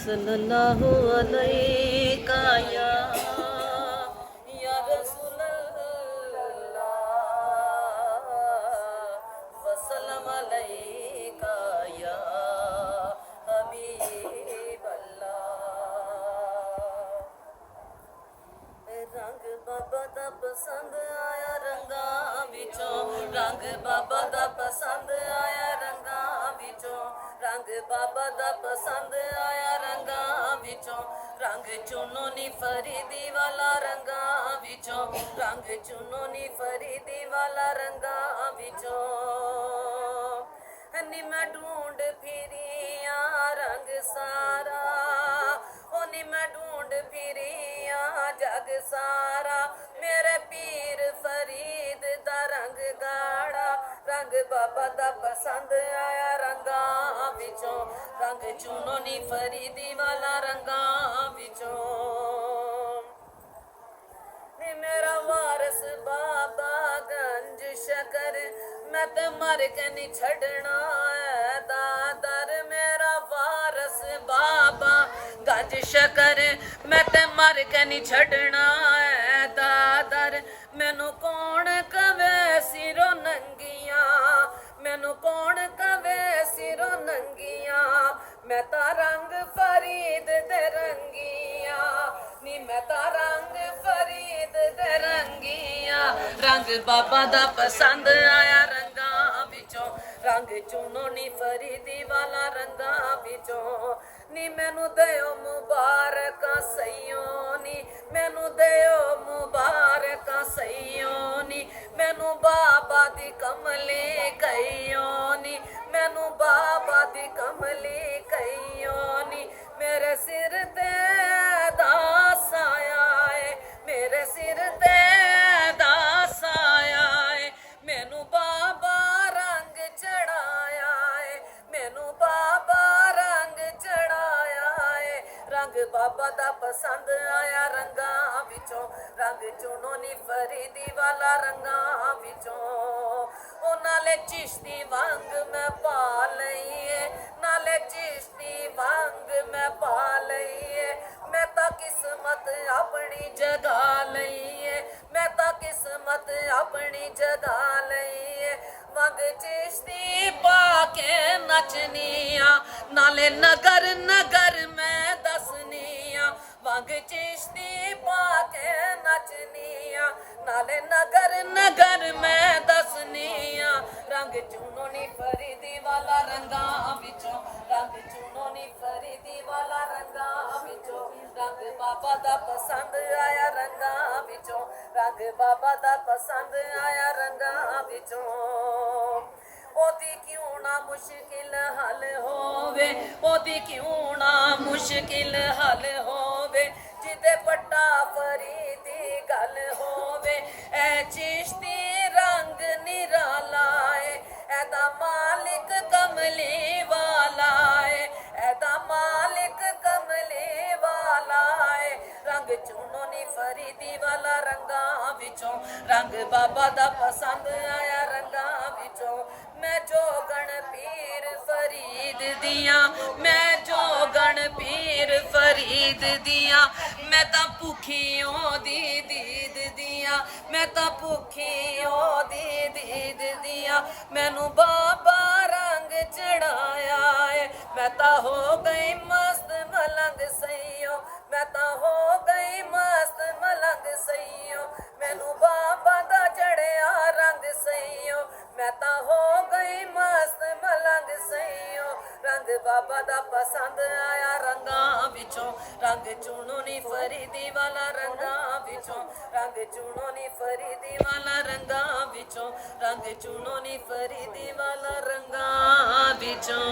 सल्लल्लाहु अलैका या रसूलल्लाह वसल्लम अलैका या हबीबल्लाह। रंग बाबा दा पसंद आया रंगां विचों, रंग बाबा दा पसंद आया रंगां विचों, रंग बाबा दा पसंद आया रंगां विचों, रंग चुनो नी फरीदी वाला रंगां विचों, रंग चुनो नी फरीदी वाला रंगां विचों। नी मैं ढूंढ फिरिया रंग सारा, ओ नी मैं ढूंढ फिरिया जग सारा, मेरे पीर फरीद दा रंग गाड़ा, रंग बाबा दा पसंद आया रंगां विचों, रंग चुनो नी फरीदी वाला रंगां विचों। नी मेरा वारस बाबा गंज शकर, मैं ते मर के नहीं छड़ना है दादर, मेरा वारस बाबा गंज शकर, मैं ते मर के नहीं छड़ना है दादर। मैनू कौन कवे सिरो नंगिया, मैनू कौन कवे सिरो नंगिया, मैं ता रंग फरीद दे रंगिया, नी मैं ता रंग फरीद दे रंगिया। रंग बाबा दा पसंद आया रंगां विचों, रंग चुनो नी फरीदी वाला रंगां विचों। नी मैनू दयो मुबारकां सईयों नी, मैनू दयो मुबारकां सईयों नी, मैनू बाबा दी कमली कईयों नी, मैनू बाबा दी कमली कईयों नी। मेरे सिर ते दास आया है, मेरे सिर ते दास आया है, मैनू बाबा रंग चढ़ाया है, मैनू बाबा रंग चढ़ाया है। रंग बाबा दा पसंद आया रंगां विचों, रंग चुनो नी फरीदी वाला रंगां विचों। ओ नाले चिश्ती वांग मैं पा लईए, नाले चिश्ती वांग मैं पा लईए, मैं ता किस्मत अपनी जगा लईए, मैं ता किस्मत अपनी जगा लईए। वंग चिश्ती पाके नचनिया, नाले नगर नगर मैं दसनिया, वंग चिश्ती पाके नचनिया, नाले नगर नगर मैं दसनिया। रंग चुनो नी फरीदी वाला रंगां विचों, रंग चुनो नी फरीदी वाला रंगां विचों, रंग बाबा दा पसंद आया रंगां विचों, रंग बाबा दा पसंद आया रंगां विचों। ओदी क्यों ना मुश्किल हल होवे, ओदी क्यों ना मुश्किल हल होवे, जिदे पट्टा फरीदी गल होवे। ऐ चिश्ती रंग निराला है, ऐदा मालिक कमली वाला है, ऐदा मालिक कमली वाला है। रंग चुनो नी फरीदी वाला रंगां विचों, रंग बाबा दा पसंद आया रंगां विचों। मैं जोगण पीर फरीद दिया, मैं जोगण पीर फरीद दिया, मैं ता भुखी ओदी दीद दिया, मैं ता भुखी ओदी दीद दिया। मैनू बाबा रंग चढ़ाया है, मैं ता हो गई मस्त मलंग सईयो, मैं ता हो गई मस्त मलंग सईयो। मैनू बाबा दा चढ़िया रंग सईयो, मैं ता हो गई मस्त मलंग सईयो। रंग बाबा दा पसंद आया रंगां विचों, रंग चुनो नी फरीदी वाला रंगां विचों, रंग चुनो नी फरीदी वाला रंगां विचों, रंग चुनो नी फरीदी वाला रंगां विचों।